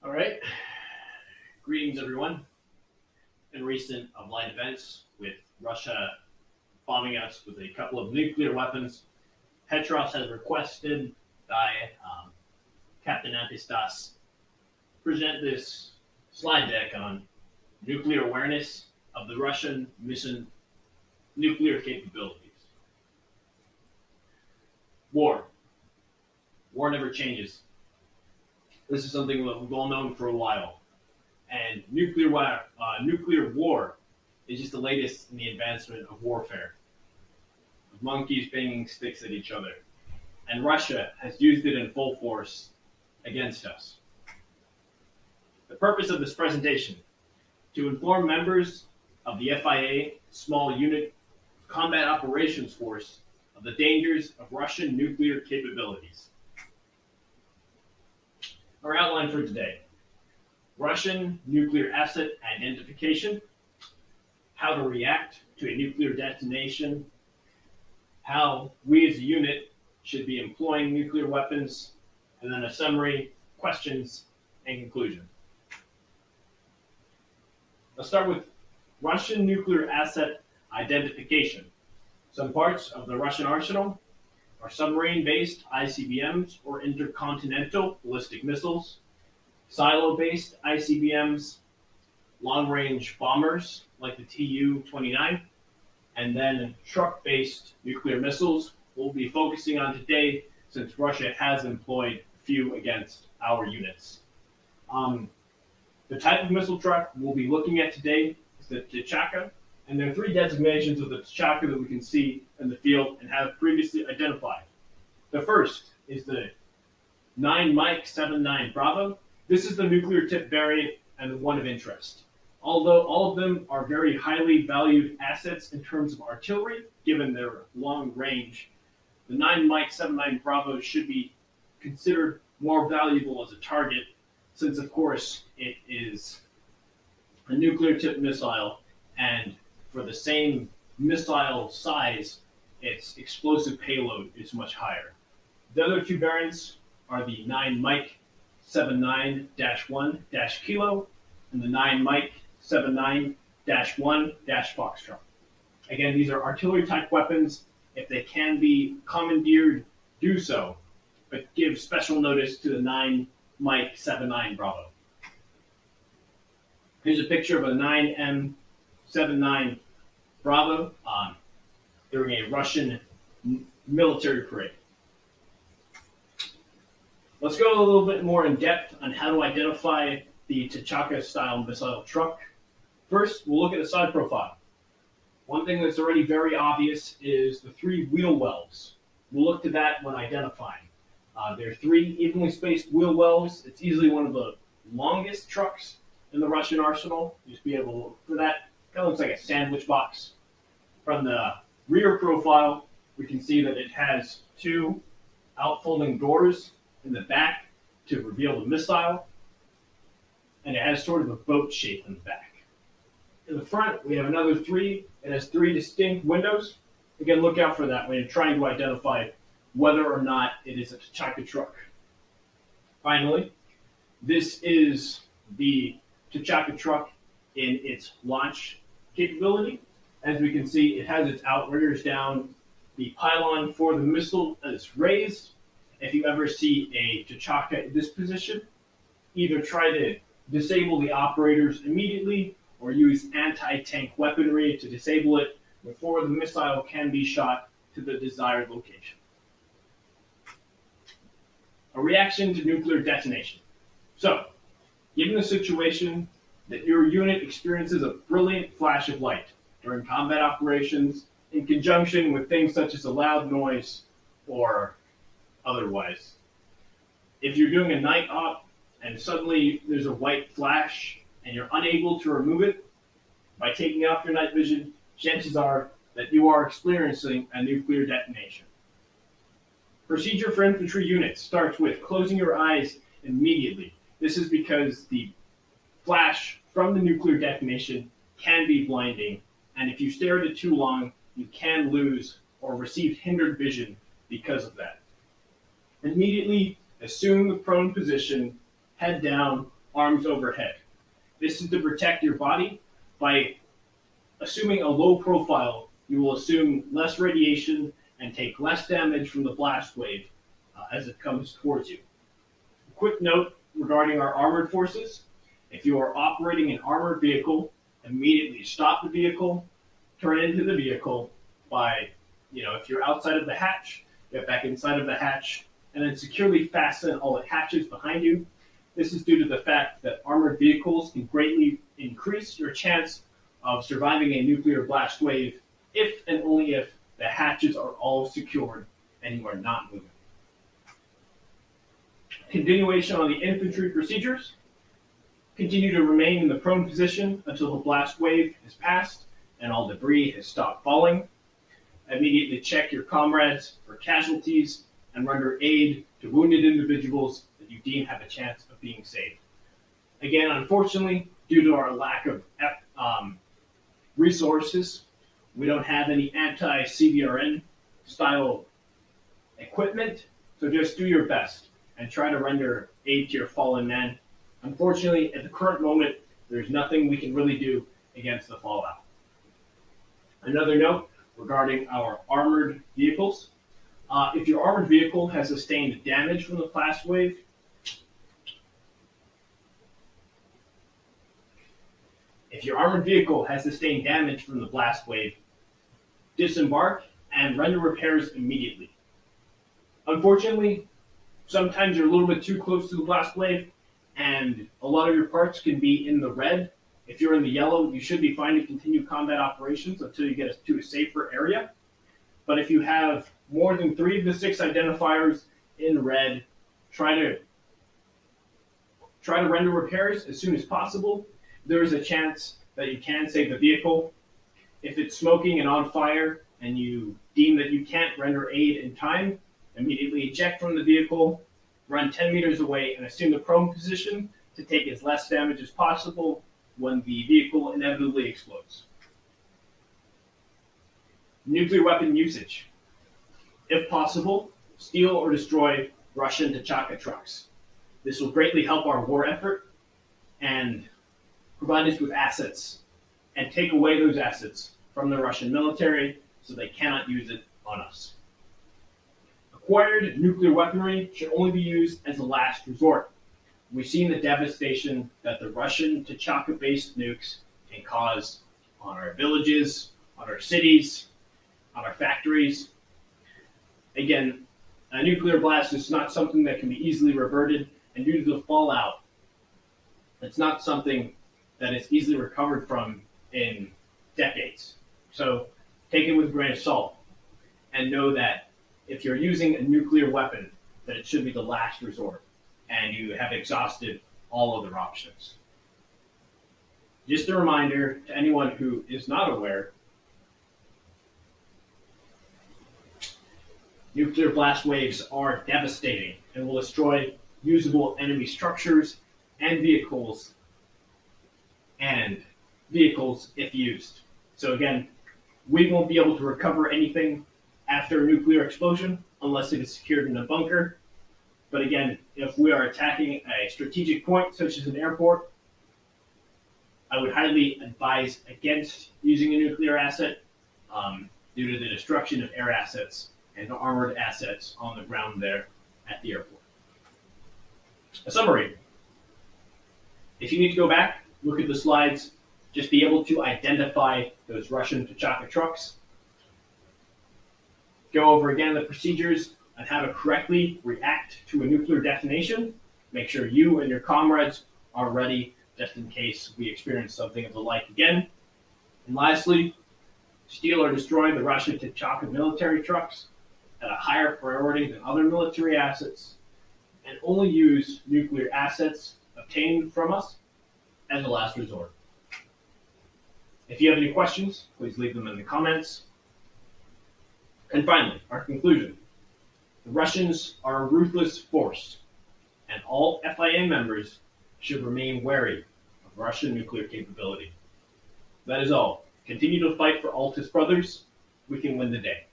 All right. Greetings, everyone. In recent line events with Russia bombing us with a couple of nuclear weapons, Petros has requested by Captain Antistasi present this slide deck on nuclear awareness of the Russian mission nuclear capabilities. War. War never changes. This is something that we've all known for a while. And nuclear war is just the latest in the advancement of warfare. Of monkeys banging sticks at each other. And Russia has used it in full force against us. The purpose of this presentation, to inform members of the FIA Small Unit Combat Operations Force of the dangers of Russian nuclear capabilities. Our outline for today: Russian nuclear asset identification, how to react to a nuclear detonation, how we as a unit should be employing nuclear weapons, and then a summary, questions, and conclusion. Let's start with Russian nuclear asset identification. Some parts of the Russian arsenal are submarine-based ICBMs or intercontinental ballistic missiles, silo-based ICBMs, long-range bombers like the Tu-29, and then truck-based nuclear missiles we'll be focusing on today since Russia has employed a few against our units. The type of missile truck we'll be looking at today is the Tchaka, and there are three designations of the Tchaka that we can see in the field and have previously identified. The first is the 9 Mike 79 Bravo. This is the nuclear tip variant and the one of interest. Although all of them are very highly valued assets in terms of artillery, given their long range, the 9 Mike 79 Bravo should be considered more valuable as a target, since of course it is a nuclear tip missile, and for the same missile size, its explosive payload is much higher. The other two variants are the 9 Mike 79-1-Kilo and the 9 Mike 79-1-Foxtrot. Again, these are artillery type weapons. If they can be commandeered, do so, but give special notice to the 9 Mike 79 Bravo. Here's a picture of a 9M79 Bravo during a Russian military parade. Let's go a little bit more in depth on how to identify the Tchaka style missile truck. First, we'll look at the side profile. One thing that's already very obvious is the three wheel wells. We'll look to that when identifying. There are three evenly spaced wheel wells. It's easily one of the longest trucks in the Russian arsenal. Just be able to look for that. Kind of looks like a sandwich box. From the rear profile, we can see that it has two outfolding doors in the back to reveal the missile, and it has sort of a boat shape in the back. In the front, we have another three. It has three distinct windows. Again, look out for that when you're trying to identify whether or not it is a Tchaka truck. Finally, this is the Tchaka truck in its launch capability. As we can see, it has its outriggers down. The pylon for the missile is raised. If you ever see a Tchaka in this position, either try to disable the operators immediately or use anti-tank weaponry to disable it before the missile can be shot to the desired location. A reaction to nuclear detonation. So, given the situation that your unit experiences a brilliant flash of light during combat operations in conjunction with things such as a loud noise or otherwise. If you're doing a night op and suddenly there's a white flash and you're unable to remove it by taking off your night vision, chances are that you are experiencing a nuclear detonation. Procedure for infantry units starts with closing your eyes immediately. This is because the flash from the nuclear detonation can be blinding, and if you stare at it too long, you can lose or receive hindered vision because of that. Immediately assume the prone position, head down, arms overhead. This is to protect your body. By assuming a low profile, you will assume less radiation and take less damage from the blast wave as it comes towards you. A quick note regarding our armored forces. If you are operating an armored vehicle, immediately stop the vehicle, turn into the vehicle by, if you're outside of the hatch, get back inside of the hatch, and then securely fasten all the hatches behind you. This is due to the fact that armored vehicles can greatly increase your chance of surviving a nuclear blast wave if and only if the hatches are all secured and you are not moving. Continuation on the infantry procedures. Continue to remain in the prone position until the blast wave has passed and all debris has stopped falling. Immediately check your comrades for casualties and render aid to wounded individuals that you deem have a chance of being saved. Again, unfortunately, due to our lack of resources, we don't have any anti-CBRN style equipment, so just do your best and try to render aid to your fallen men. Unfortunately, at the current moment, there's nothing we can really do against the fallout. Another note regarding our armored vehicles. If your armored vehicle has sustained damage from the blast wave, disembark and render repairs immediately. Unfortunately, sometimes you're a little bit too close to the blast wave, and a lot of your parts can be in the red. If you're in the yellow, you should be fine to continue combat operations until you get to a safer area. But if you have more than 3 of the 6 identifiers in red, try to render repairs as soon as possible. There is a chance that you can save the vehicle. If it's smoking and on fire and you deem that you can't render aid in time, immediately eject from the vehicle, run 10 meters away, and assume the prone position to take as less damage as possible when the vehicle inevitably explodes. Nuclear weapon usage. If possible, steal or destroy Russian Tachaka trucks. This will greatly help our war effort and provide us with assets and take away those assets from the Russian military so they cannot use it on us. Acquired nuclear weaponry should only be used as a last resort. We've seen the devastation that the Russian Tachaka-based nukes can cause on our villages, on our cities, on our factories. Again, a nuclear blast is not something that can be easily reverted, and due to the fallout, it's not something that is easily recovered from in decades. So take it with a grain of salt and know that if you're using a nuclear weapon, that it should be the last resort and you have exhausted all other options. Just a reminder to anyone who is not aware, nuclear blast waves are devastating and will destroy usable enemy structures and vehicles if used. So again, we won't be able to recover anything after a nuclear explosion unless it is secured in a bunker. But again, if we are attacking a strategic point such as an airport, I would highly advise against using a nuclear asset due to the destruction of air assets and armored assets on the ground there at the airport. A summary. If you need to go back, look at the slides, just be able to identify those Russian Tachaka trucks. Go over again the procedures on how to correctly react to a nuclear detonation. Make sure you and your comrades are ready just in case we experience something of the like again. And lastly, steal or destroy the Russian Tachaka military trucks at a higher priority than other military assets, and only use nuclear assets obtained from us as a last resort. If you have any questions, please leave them in the comments. And finally, our conclusion. The Russians are a ruthless force, and all FIA members should remain wary of Russian nuclear capability. That is all. Continue to fight for Altus Brothers. We can win the day.